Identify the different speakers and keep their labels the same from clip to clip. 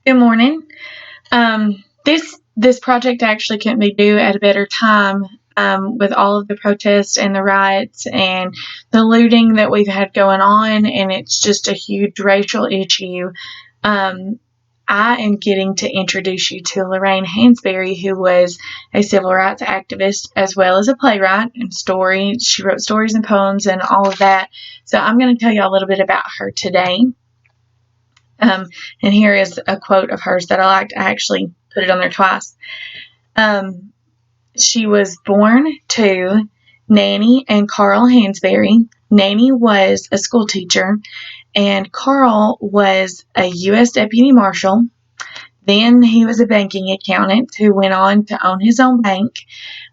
Speaker 1: Good morning. This project actually couldn't be due at a better time with all of the protests and the riots and the looting that we've had going on, and it's just a huge racial issue. Um, I am getting to introduce you to Lorraine Hansberry, who was a civil rights activist as well as a playwright and story. She wrote stories and poems and all of that. So I'm going to tell you a little bit about her today. Um, and here is a quote of hers that I liked. I actually put it on there twice. Um, she was born to Nanny and Carl Hansberry. Nanny was a school teacher, and Carl was a U.S. Deputy Marshal. Then he was a banking accountant who went on to own his own bank.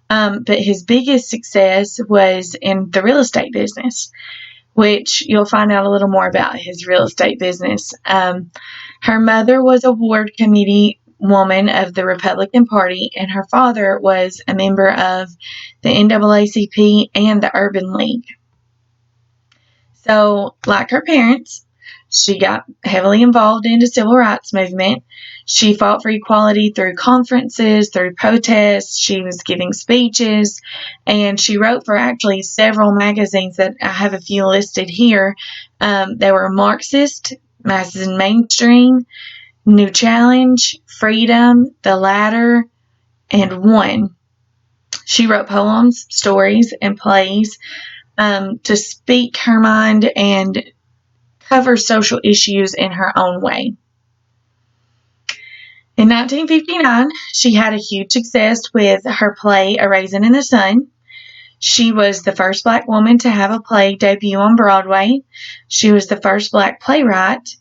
Speaker 1: But his biggest success was in the real estate business, which you'll find out a little more about his real estate business. Her mother was a ward committee woman of the Republican Party, and her father was a member of the NAACP and the Urban League. So, like her parents, she got heavily involved in the civil rights movement. She fought for equality through conferences, through protests. She was giving speeches, and she wrote for actually several magazines that I have a few listed here. They were Marxist, Madison Mainstream, New Challenge, Freedom, The Ladder, and One. She wrote poems, stories, and plays to speak her mind and cover social issues in her own way. In 1959, she had a huge success with her play A Raisin in the Sun. She was the first black woman to have a play debut on Broadway. She was the first black playwright.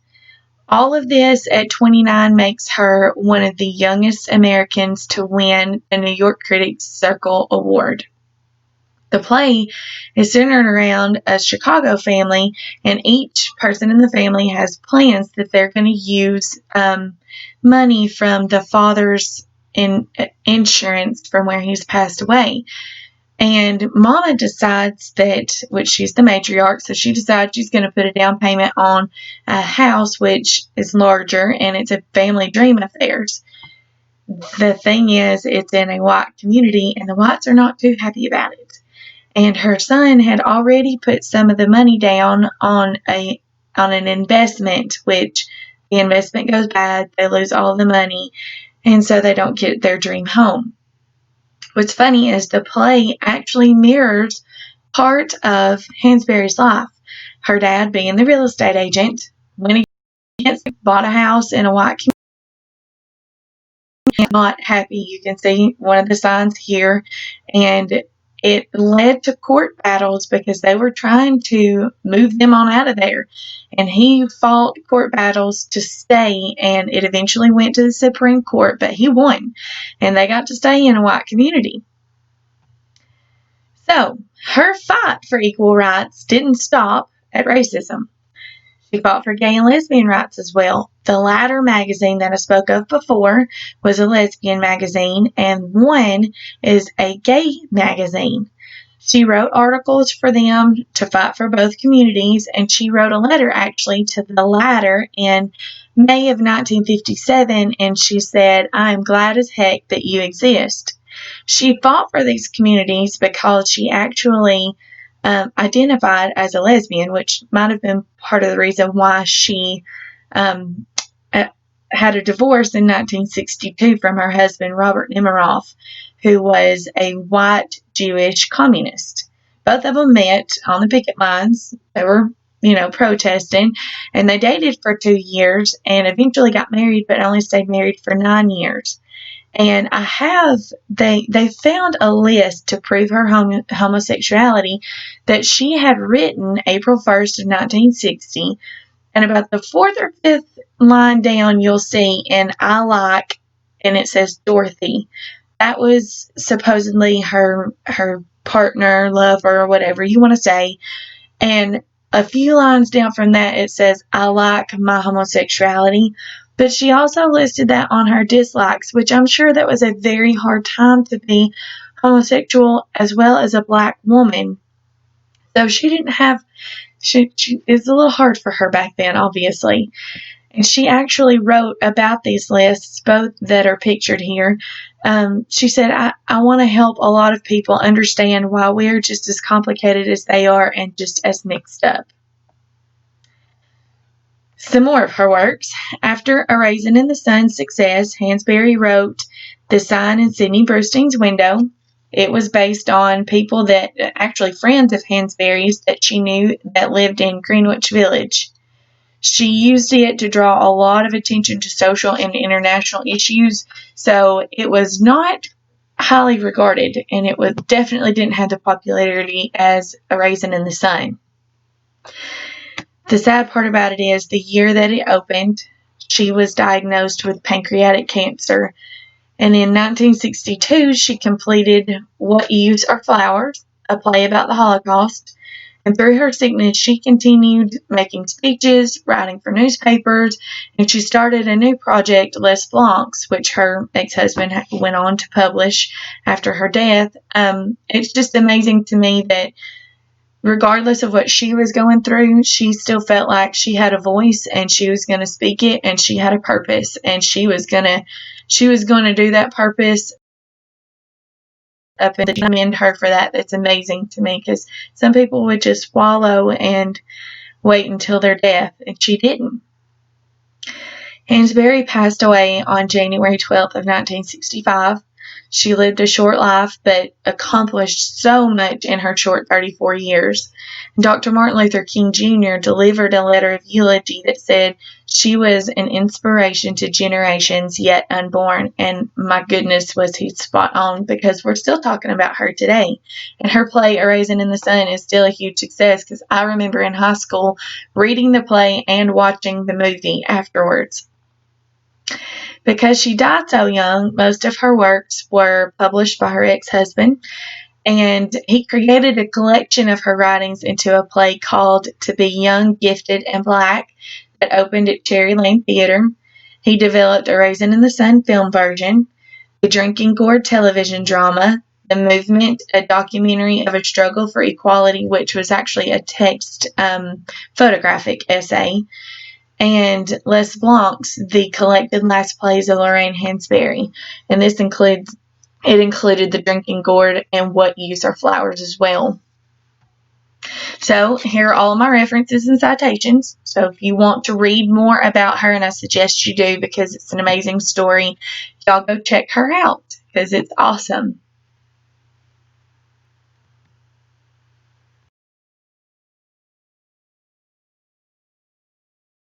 Speaker 1: All of this at 29 makes her one of the youngest Americans to win the New York Critics Circle Award. The play is centered around a Chicago family, and each person in the family has plans that they're going to use money from the father's insurance from where he's passed away. And Mama decides that, which she's the matriarch, so she decides she's going to put a down payment on a house which is larger, and it's a family dream of theirs. The thing is, it's in a white community, and the whites are not too happy about it. And her son had already put some of the money down on an investment, which the investment goes bad, they lose all the money, and so they don't get their dream home. What's funny is the play actually mirrors part of Hansberry's life. Her dad, being the real estate agent, went against, bought a house in a white community, not happy. You can see one of the signs here, and it led to court battles because they were trying to move them on out of there. And he fought court battles to stay, and it eventually went to the Supreme Court, but he won, and they got to stay in a white community. So, her fight for equal rights didn't stop at racism. She fought for gay and lesbian rights as well. The Ladder magazine that I spoke of before was a lesbian magazine, and One is a gay magazine. She wrote articles for them to fight for both communities, and she wrote a letter actually to the Ladder in May of 1957, and she said, "I am glad as heck that you exist." She fought for these communities because she actually identified as a lesbian, which might have been part of the reason why she had a divorce in 1962 from her husband, Robert Nemiroff, who was a white Jewish communist. Both of them met on the picket lines. They were, protesting, and they dated for 2 years and eventually got married, but only stayed married for 9 years. And they found a list to prove her homosexuality that she had written April 1st of 1960. And about the 4th or 5th line down, you'll see an I like, and it says Dorothy. That was supposedly her partner, lover, or whatever you want to say. And a few lines down from that, it says, "I like my homosexuality." But she also listed that on her dislikes, which I'm sure that was a very hard time to be homosexual as well as a black woman. So she didn't have, it's a little hard for her back then, obviously. And she actually wrote about these lists, both that are pictured here. She said, I want to help a lot of people understand why we're just as complicated as they are and just as mixed up. Some more of her works. After A Raisin in the Sun's success, Hansberry wrote The Sign in Sidney Brewsting's Window. It was based on people that, actually friends of Hansberry's that she knew that lived in Greenwich Village. She used it to draw a lot of attention to social and international issues, so it was not highly regarded, and it was definitely didn't have the popularity as A Raisin in the Sun. The sad part about it is the year that it opened, she was diagnosed with pancreatic cancer, and in 1962 she completed What Use Are Flowers, a play about the Holocaust. And through her sickness, she continued making speeches, writing for newspapers, and she started a new project, Les Blancs, which her ex-husband went on to publish after her death. It's just amazing to me that regardless of what she was going through, she still felt like she had a voice and she was going to speak it, and she had a purpose, and she was going to do that purpose up and commend her for that. That's amazing to me, because some people would just wallow and wait until their death, and she didn't. Hansberry passed away on January 12th of 1965. She lived a short life, but accomplished so much in her short 34 years. Dr. Martin Luther King Jr. delivered a letter of eulogy that said she was an inspiration to generations yet unborn. And my goodness, was he spot on, because we're still talking about her today. And her play, A Raisin in the Sun, is still a huge success, because I remember in high school reading the play and watching the movie afterwards. Because she died so young, most of her works were published by her ex-husband, and he created a collection of her writings into a play called To Be Young, Gifted, and Black that opened at Cherry Lane Theater. He developed A Raisin in the Sun film version, the Drinking Gourd television drama, The Movement, a documentary of a struggle for equality, which was actually a text photographic essay, and Les Blancs, the collected last plays of Lorraine Hansberry. And this included The Drinking Gourd and What Use Are Flowers as well. So here are all of my references and citations. So if you want to read more about her, and I suggest you do because it's an amazing story, y'all go check her out because it's awesome.